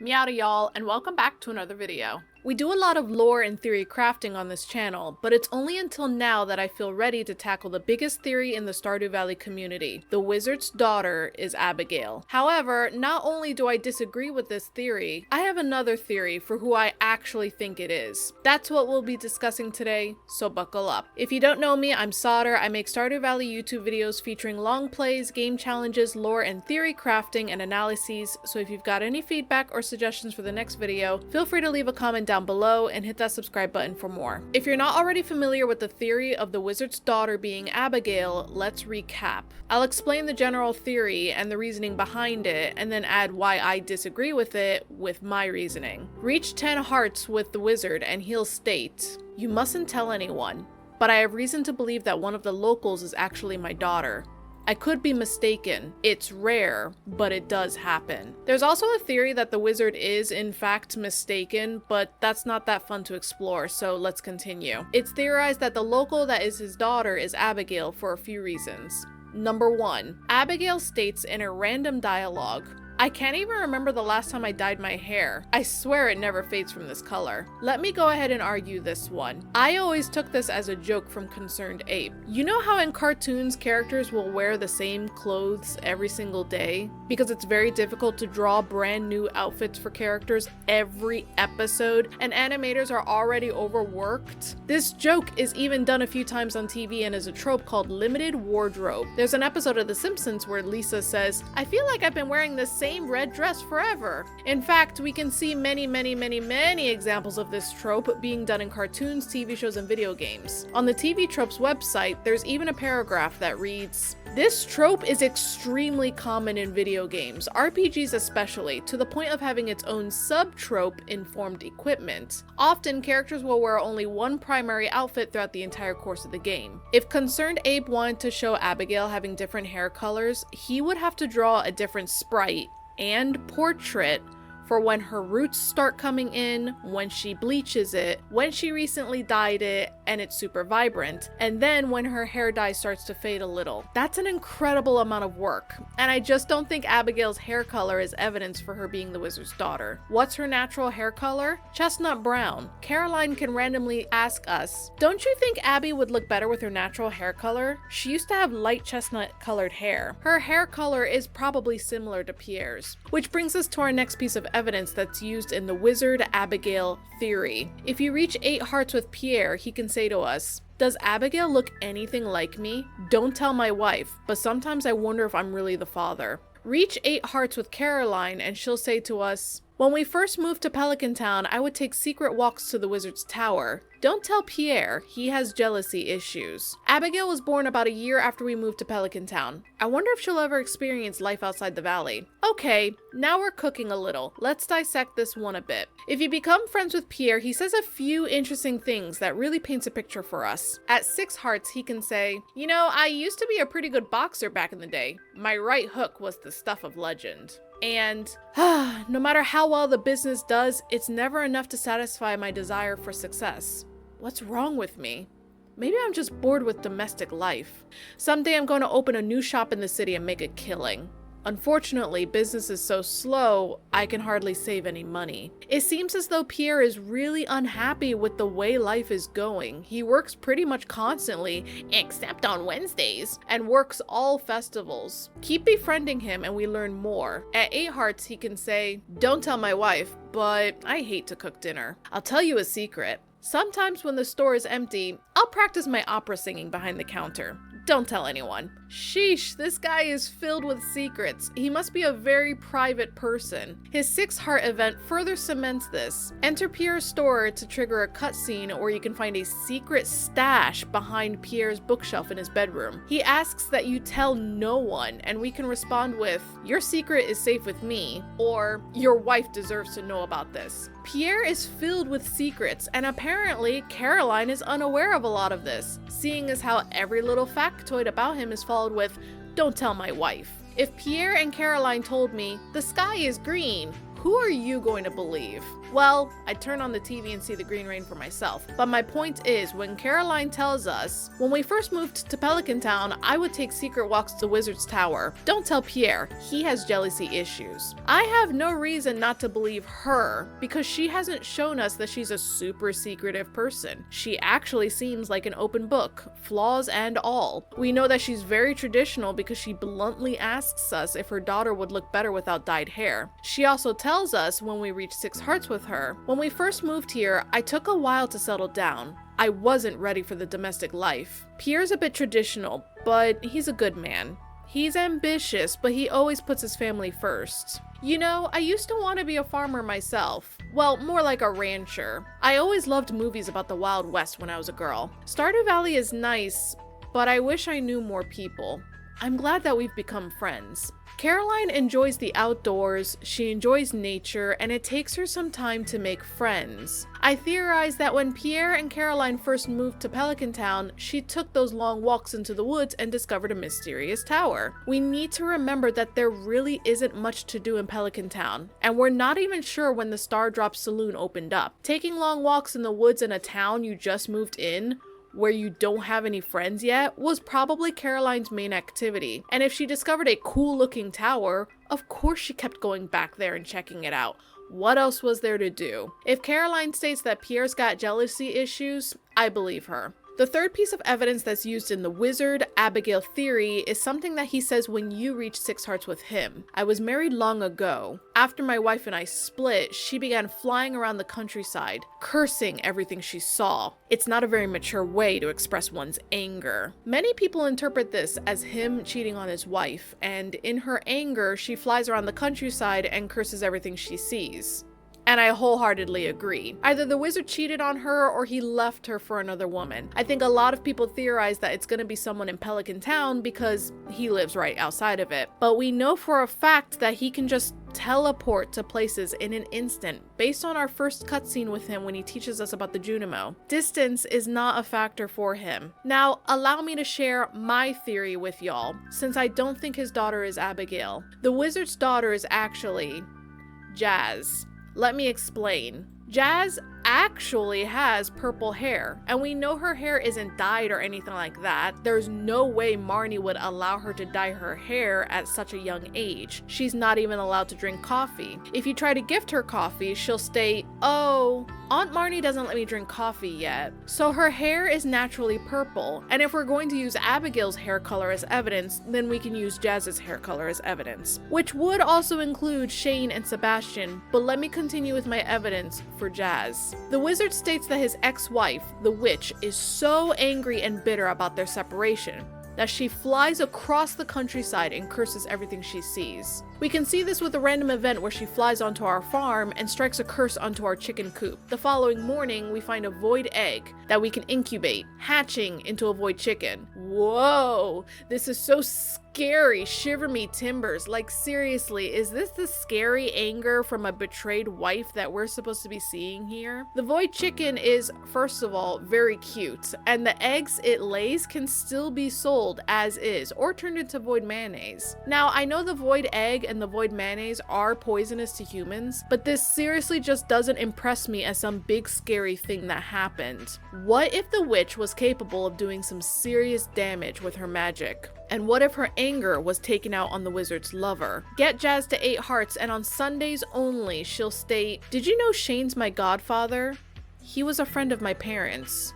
Meowdy y'all, and welcome back to another video. We do a lot of lore and theory crafting on this channel, but it's only until now that I feel ready to tackle the biggest theory in the Stardew Valley community. The wizard's daughter is Abigail. However, not only do I disagree with this theory, I have another theory for who I actually think it is. That's what we'll be discussing today, so buckle up. If you don't know me, I'm Sauter. I make Stardew Valley YouTube videos featuring long plays, game challenges, lore and theory crafting, and analyses, so if you've got any feedback or suggestions for the next video, feel free to leave a comment down below and hit that subscribe button for more. If you're not already familiar with the theory of the wizard's daughter being Abigail, let's recap. I'll explain the general theory and the reasoning behind it, and then add why I disagree with it with my reasoning. Reach 10 hearts with the wizard and he'll state, "You mustn't tell anyone, but I have reason to believe that one of the locals is actually my daughter. I could be mistaken. It's rare, but it does happen." There's also a theory that the wizard is in fact mistaken, but that's not that fun to explore, so let's continue. It's theorized that the local that is his daughter is Abigail for a few reasons. Number 1, Abigail states in a random dialogue, "I can't even remember the last time I dyed my hair. I swear it never fades from this color." Let me go ahead and argue this one. I always took this as a joke from Concerned Ape. You know how in cartoons characters will wear the same clothes every single day? Because it's very difficult to draw brand new outfits for characters every episode, and animators are already overworked. This joke is even done a few times on TV and is a trope called limited wardrobe. There's an episode of The Simpsons where Lisa says, "I feel like I've been wearing the same red dress forever." In fact, we can see many examples of this trope being done in cartoons, TV shows, and video games. On the TV Tropes website, there's even a paragraph that reads, "This trope is extremely common in video games, RPGs especially, to the point of having its own sub-trope in formed equipment. Often, characters will wear only one primary outfit throughout the entire course of the game. If Concerned Ape wanted to show Abigail having different hair colors, he would have to draw a different sprite and portrait for when her roots start coming in, when she bleaches it, when she recently dyed it and it's super vibrant, and then when her hair dye starts to fade a little. That's an incredible amount of work, and I just don't think Abigail's hair color is evidence for her being the wizard's daughter. What's her natural hair color? Chestnut brown. Caroline can randomly ask us, "Don't you think Abby would look better with her natural hair color? She used to have light chestnut colored hair." Her hair color is probably similar to Pierre's. Which brings us to our next piece of evidence that's used in the wizard Abigail theory. If you reach 8 hearts with Pierre, he can say to us, "Does Abigail look anything like me? Don't tell my wife, but sometimes I wonder if I'm really the father." Reach 8 hearts with Caroline and she'll say to us, "When we first moved to Pelican Town, I would take secret walks to the wizard's tower. Don't tell Pierre, he has jealousy issues." Abigail was born about a year after we moved to Pelican Town. I wonder if she'll ever experience life outside the valley. Okay, now we're cooking a little. Let's dissect this one a bit. If you become friends with Pierre, he says a few interesting things that really paints a picture for us. At 6 hearts, he can say, "You know, I used to be a pretty good boxer back in the day. My right hook was the stuff of legend." And, "No matter how well the business does, it's never enough to satisfy my desire for success. What's wrong with me? Maybe I'm just bored with domestic life. Someday I'm going to open a new shop in the city and make a killing. Unfortunately, business is so slow, I can hardly save any money." It seems as though Pierre is really unhappy with the way life is going. He works pretty much constantly, except on Wednesdays, and works all festivals. Keep befriending him and we learn more. At 8 hearts, he can say, "Don't tell my wife, but I hate to cook dinner. I'll tell you a secret. Sometimes when the store is empty, I'll practice my opera singing behind the counter. Don't tell anyone." Sheesh, this guy is filled with secrets. He must be a very private person. His 6 heart event further cements this. Enter Pierre's store to trigger a cutscene where you can find a secret stash behind Pierre's bookshelf in his bedroom. He asks that you tell no one, and we can respond with, "Your secret is safe with me," or "Your wife deserves to know about this." Pierre is filled with secrets, and apparently Caroline is unaware of a lot of this, seeing as how every little factoid about him is followed with, "Don't tell my wife." If Pierre and Caroline told me, "The sky is green," Who are you going to believe? Well, I turn on the TV and see the green rain for myself. But my point is, when Caroline tells us, when we first moved to Pelican Town, I would take secret walks to the Wizard's Tower. Don't tell Pierre, he has jealousy issues. I have no reason not to believe her, because she hasn't shown us that she's a super secretive person. She actually seems like an open book, flaws and all. We know that she's very traditional because she bluntly asks us if her daughter would look better without dyed hair. She also tells us when we reach 6 hearts with her. When we first moved here, I took a while to settle down. I wasn't ready for the domestic life. Pierre's a bit traditional, but he's a good man. He's ambitious, but he always puts his family first. You know, I used to want to be a farmer myself. Well, more like a rancher. I always loved movies about the Wild West when I was a girl. Stardew Valley is nice, but I wish I knew more people. I'm glad that we've become friends. Caroline enjoys the outdoors, she enjoys nature, and it takes her some time to make friends. I theorize that when Pierre and Caroline first moved to Pelican Town, she took those long walks into the woods and discovered a mysterious tower. We need to remember that there really isn't much to do in Pelican Town, and we're not even sure when the Star Drop Saloon opened up. Taking long walks in the woods in a town you just moved in, where you don't have any friends yet, was probably Caroline's main activity. And if she discovered a cool looking tower, of course she kept going back there and checking it out. What else was there to do? If Caroline states that Pierre's got jealousy issues, I believe her. The third piece of evidence that's used in the Wizard Abigail theory is something that he says when you reach 6 hearts with him. I was married long ago. After my wife and I split, she began flying around the countryside, cursing everything she saw. It's not a very mature way to express one's anger. Many people interpret this as him cheating on his wife, and in her anger, she flies around the countryside and curses everything she sees. And I wholeheartedly agree. Either the wizard cheated on her or he left her for another woman. I think a lot of people theorize that it's going to be someone in Pelican Town because he lives right outside of it. But we know for a fact that he can just teleport to places in an instant based on our first cutscene with him when he teaches us about the Junimo. Distance is not a factor for him. Now, allow me to share my theory with y'all, since I don't think his daughter is Abigail. The wizard's daughter is actually Jazz. Let me explain. Jazz actually has purple hair, and we know her hair isn't dyed or anything like that. There's no way Marnie would allow her to dye her hair at such a young age. She's not even allowed to drink coffee. If you try to gift her coffee, she'll state, "Oh, Aunt Marnie doesn't let me drink coffee yet." So her hair is naturally purple, and if we're going to use Abigail's hair color as evidence, then we can use Jazz's hair color as evidence, which would also include Shane and Sebastian, but let me continue with my evidence for Jazz. The wizard states that his ex-wife, the witch, is so angry and bitter about their separation that she flies across the countryside and curses everything she sees. We can see this with a random event where she flies onto our farm and strikes a curse onto our chicken coop. The following morning, we find a void egg that we can incubate, hatching into a void chicken. Whoa, this is so scary. Shiver me timbers. Like, seriously, is this the scary anger from a betrayed wife that we're supposed to be seeing here? The void chicken is, first of all, very cute, and the eggs it lays can still be sold as is or turned into void mayonnaise. Now, I know the void egg and the void mayonnaise are poisonous to humans, but this seriously just doesn't impress me as some big scary thing that happened. What if the witch was capable of doing some serious damage with her magic? And what if her anger was taken out on the wizard's lover? Get Jazz to 8 hearts, and on Sundays only, she'll state, "Did you know Shane's my godfather? He was a friend of my parents.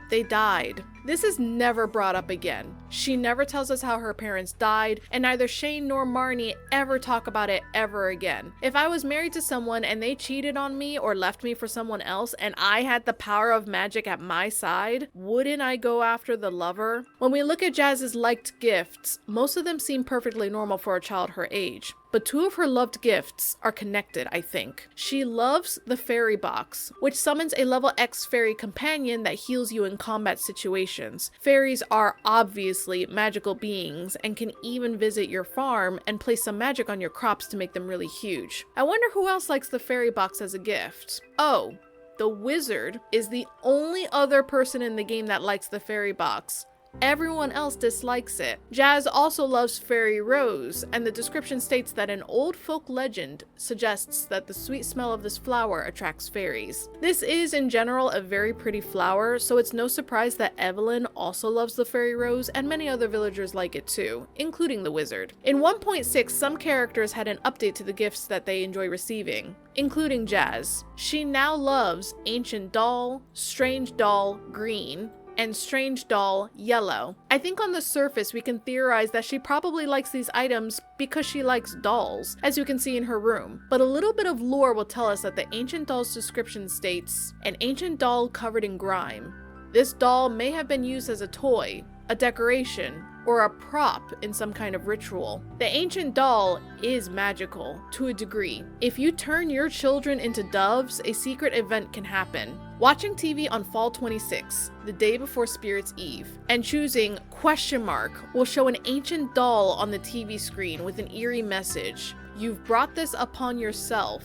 They died." This is never brought up again. She never tells us how her parents died, and neither Shane nor Marnie ever talk about it ever again. If I was married to someone and they cheated on me or left me for someone else and I had the power of magic at my side, wouldn't I go after the lover? When we look at Jazz's liked gifts, most of them seem perfectly normal for a child her age. But 2 of her loved gifts are connected, I think. She loves the fairy box, which summons a level X fairy companion that heals you in combat situations. Fairies are obviously magical beings and can even visit your farm and place some magic on your crops to make them really huge. I wonder who else likes the fairy box as a gift. Oh, the wizard is the only other person in the game that likes the fairy box. Everyone else dislikes it. Jazz also loves Fairy Rose, and the description states that an old folk legend suggests that the sweet smell of this flower attracts fairies. This is in general a very pretty flower, so it's no surprise that Evelyn also loves the Fairy Rose, and many other villagers like it too, including the wizard. In 1.6, some characters had an update to the gifts that they enjoy receiving, including Jazz. She now loves Ancient Doll, Strange Doll, Green, and Strange Doll, Yellow. I think on the surface we can theorize that she probably likes these items because she likes dolls, as you can see in her room. But a little bit of lore will tell us that the Ancient Doll's description states, an ancient doll covered in grime. This doll may have been used as a toy, a decoration, or a prop in some kind of ritual. The ancient doll is magical, to a degree. If you turn your children into doves, a secret event can happen. Watching TV on Fall 26, the day before Spirit's Eve, and choosing ? Will show an ancient doll on the TV screen with an eerie message. You've brought this upon yourself.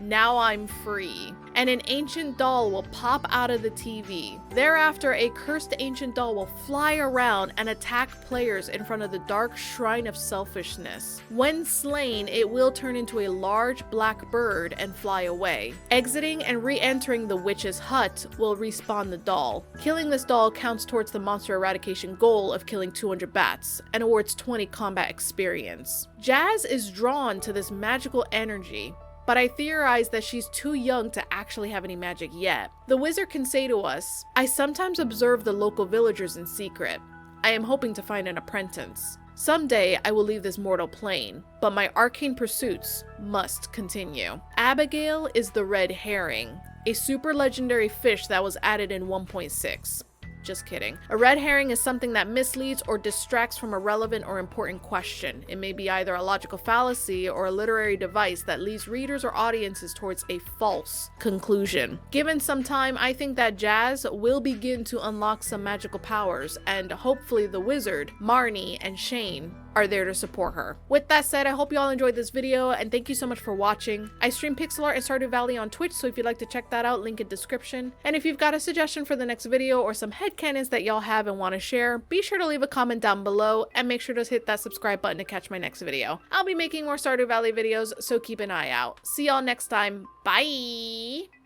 Now I'm free. And an ancient doll will pop out of the TV. Thereafter, a cursed ancient doll will fly around and attack players in front of the dark shrine of selfishness. When slain, it will turn into a large black bird and fly away. Exiting and re-entering the witch's hut will respawn the doll. Killing this doll counts towards the monster eradication goal of killing 200 bats and awards 20 combat experience. Jazz is drawn to this magical energy, but I theorize that she's too young to actually have any magic yet. The wizard can say to us, I sometimes observe the local villagers in secret. I am hoping to find an apprentice. Someday I will leave this mortal plane, but my arcane pursuits must continue. Abigail is the red herring, a super legendary fish that was added in 1.6. Just kidding. A red herring is something that misleads or distracts from a relevant or important question. It may be either a logical fallacy or a literary device that leads readers or audiences towards a false conclusion. Given some time, I think that Jazz will begin to unlock some magical powers, and hopefully the wizard, Marnie, and Shane are there to support her. With that said, I hope you all enjoyed this video, and thank you so much for watching. I stream pixel art and Stardew Valley on Twitch, so if you'd like to check that out, link in description. And if you've got a suggestion for the next video or some headcanons that y'all have and want to share, be sure to leave a comment down below, and make sure to hit that subscribe button to catch my next video. I'll be making more Stardew Valley videos, so keep an eye out. See y'all next time. Bye!